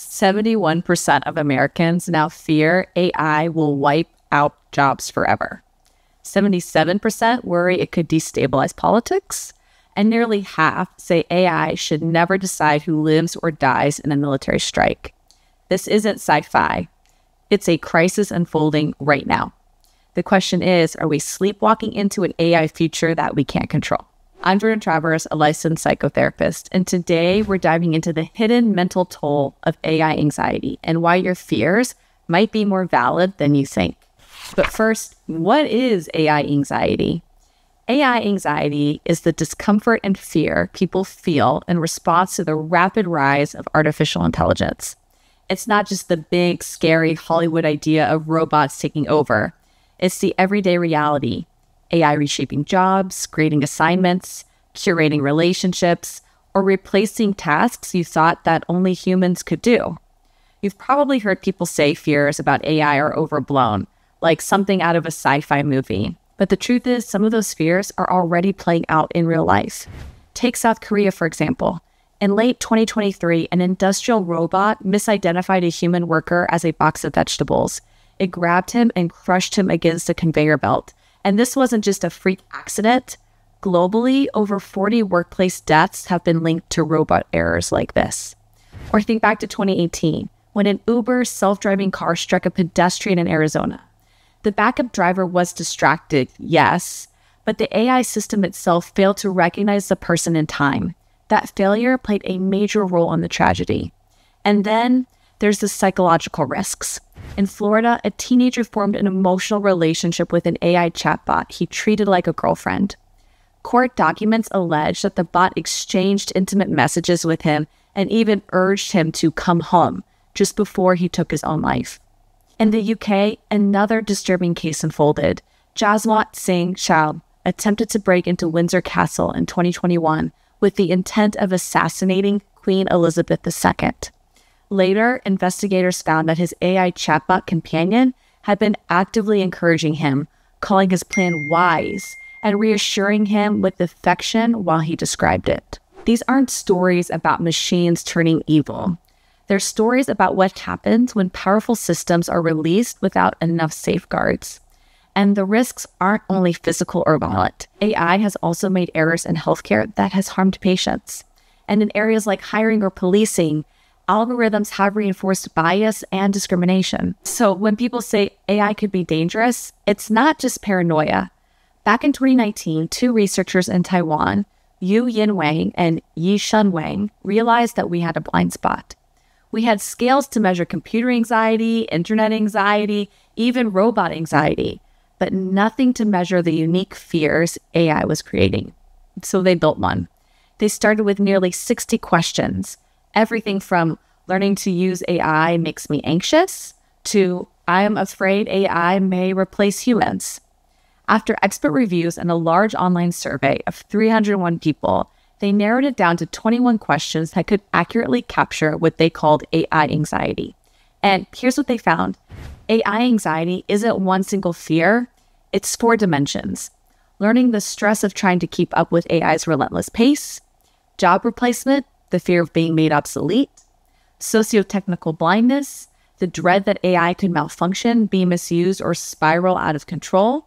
71% of Americans now fear AI will wipe out jobs forever. 77% worry it could destabilize politics, and nearly half say AI should never decide who lives or dies in a military strike. This isn't sci-fi. It's a crisis unfolding right now. The question is, are we sleepwalking into an AI future that we can't control? I'm jourdantravers, a licensed psychotherapist, and today we're diving into the hidden mental toll of AI anxiety and why your fears might be more valid than you think. But first, what is AI anxiety? AI anxiety is the discomfort and fear people feel in response to the rapid rise of artificial intelligence. It's not just the big, scary Hollywood idea of robots taking over. It's the everyday reality. AI reshaping jobs, grading assignments, curating relationships, or replacing tasks you thought that only humans could do. You've probably heard people say fears about AI are overblown, like something out of a sci-fi movie. But the truth is, some of those fears are already playing out in real life. Take South Korea, for example. In late 2023, an industrial robot misidentified a human worker as a box of vegetables. It grabbed him and crushed him against a conveyor belt. And this wasn't just a freak accident. Globally, over 40 workplace deaths have been linked to robot errors like this. Or think back to 2018, when an Uber self-driving car struck a pedestrian in Arizona. The backup driver was distracted, yes, but the AI system itself failed to recognize the person in time. That failure played a major role in the tragedy. And then there's the psychological risks. In Florida, a teenager formed an emotional relationship with an AI chatbot he treated like a girlfriend. Court documents allege that the bot exchanged intimate messages with him and even urged him to come home just before he took his own life. In the UK, another disturbing case unfolded. Jaswant Singh Chau attempted to break into Windsor Castle in 2021 with the intent of assassinating Queen Elizabeth II. Later, investigators found that his AI chatbot companion had been actively encouraging him, calling his plan wise, and reassuring him with affection while he described it. These aren't stories about machines turning evil. They're stories about what happens when powerful systems are released without enough safeguards. And the risks aren't only physical or violent. AI has also made errors in healthcare that has harmed patients. And in areas like hiring or policing, algorithms have reinforced bias and discrimination. So when people say AI could be dangerous, it's not just paranoia. Back in 2019, two researchers in Taiwan, Yu-Yin Wang and Yi-Shun Wang, realized that we had a blind spot. We had scales to measure computer anxiety, internet anxiety, even robot anxiety, but nothing to measure the unique fears AI was creating. So they built one. They started with nearly 60 questions. Everything from learning to use AI makes me anxious to I am afraid AI may replace humans. After expert reviews and a large online survey of 301 people, they narrowed it down to 21 questions that could accurately capture what they called AI anxiety. And here's what they found. AI anxiety isn't one single fear, it's 4 dimensions. Learning the stress of trying to keep up with AI's relentless pace, job replacement, the fear of being made obsolete, socio-technical blindness, the dread that AI could malfunction, be misused, or spiral out of control,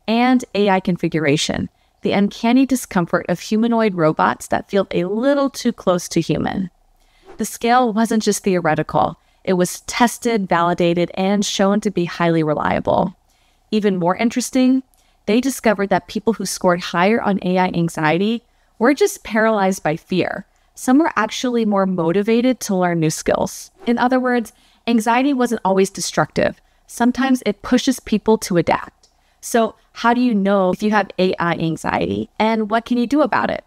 and AI configuration, the uncanny discomfort of humanoid robots that feel a little too close to human. The scale wasn't just theoretical. It was tested, validated, and shown to be highly reliable. Even more interesting, they discovered that people who scored higher on AI anxiety were just paralyzed by fear. Some were actually more motivated to learn new skills. In other words, anxiety wasn't always destructive. Sometimes it pushes people to adapt. So how do you know if you have AI anxiety, and what can you do about it?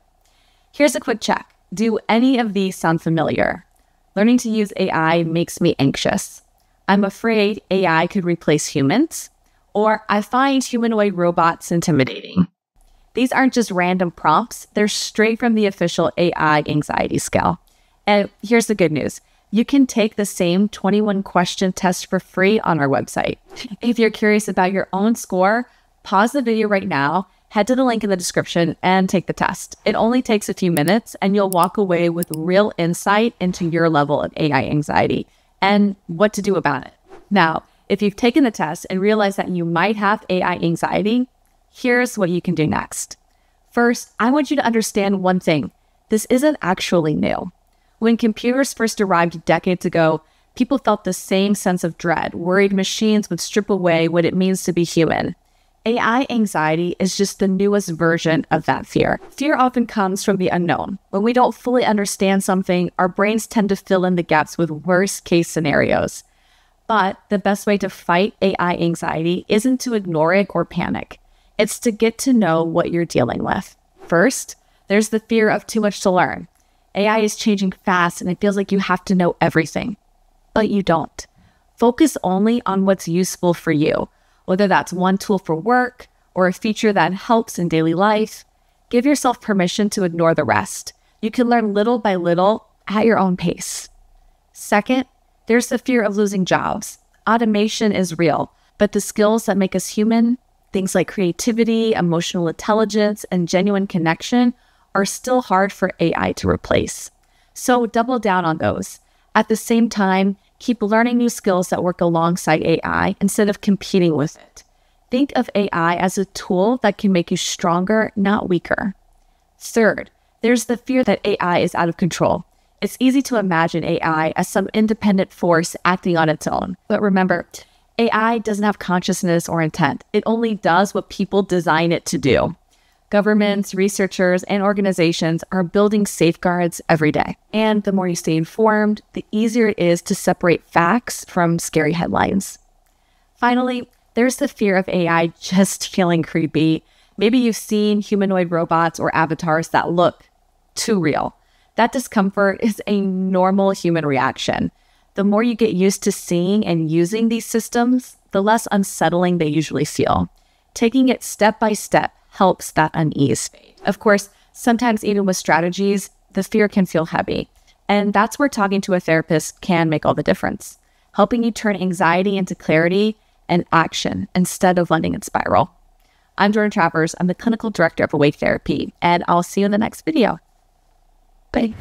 Here's a quick check. Do any of these sound familiar? Learning to use AI makes me anxious. I'm afraid AI could replace humans. Or I find humanoid robots intimidating. These aren't just random prompts. They're straight from the official AI anxiety scale. And here's the good news. You can take the same 21 question test for free on our website. If you're curious about your own score, pause the video right now head to the link in the description and take the test. It only takes a few minutes and you'll walk away with real insight into your level of AI anxiety and what to do about it. Now, if you've taken the test and realize that you might have AI anxiety, here's what you can do next. First, I want you to understand one thing. This isn't actually new. When computers first arrived decades ago, people felt the same sense of dread, worried machines would strip away what it means to be human. AI anxiety is just the newest version of that fear. Fear often comes from the unknown. When we don't fully understand something, our brains tend to fill in the gaps with worst-case scenarios. But the best way to fight AI anxiety isn't to ignore it or panic. It's to get to know what you're dealing with. First, there's the fear of too much to learn. AI is changing fast and it feels like you have to know everything. But you don't. Focus only on what's useful for you. Whether that's one tool for work or a feature that helps in daily life, give yourself permission to ignore the rest. You can learn little by little at your own pace. Second, there's the fear of losing jobs. Automation is real, but the skills that make us human, things like creativity, emotional intelligence, and genuine connection, are still hard for AI to replace. So double down on those. At the same time, keep learning new skills that work alongside AI instead of competing with it. Think of AI as a tool that can make you stronger, not weaker. Third, there's the fear that AI is out of control. It's easy to imagine AI as some independent force acting on its own. But remember, AI doesn't have consciousness or intent. It only does what people design it to do. Governments, researchers, and organizations are building safeguards every day. And the more you stay informed, the easier it is to separate facts from scary headlines. Finally, there's the fear of AI just feeling creepy. Maybe you've seen humanoid robots or avatars that look too real. That discomfort is a normal human reaction. The more you get used to seeing and using these systems, the less unsettling they usually feel. Taking it step by step helps that unease fade. Of course, sometimes even with strategies, the fear can feel heavy. And that's where talking to a therapist can make all the difference, helping you turn anxiety into clarity and action instead of letting it spiral. I'm jourdantravers. I'm the clinical director of Awake Therapy, and I'll see you in the next video. Bye.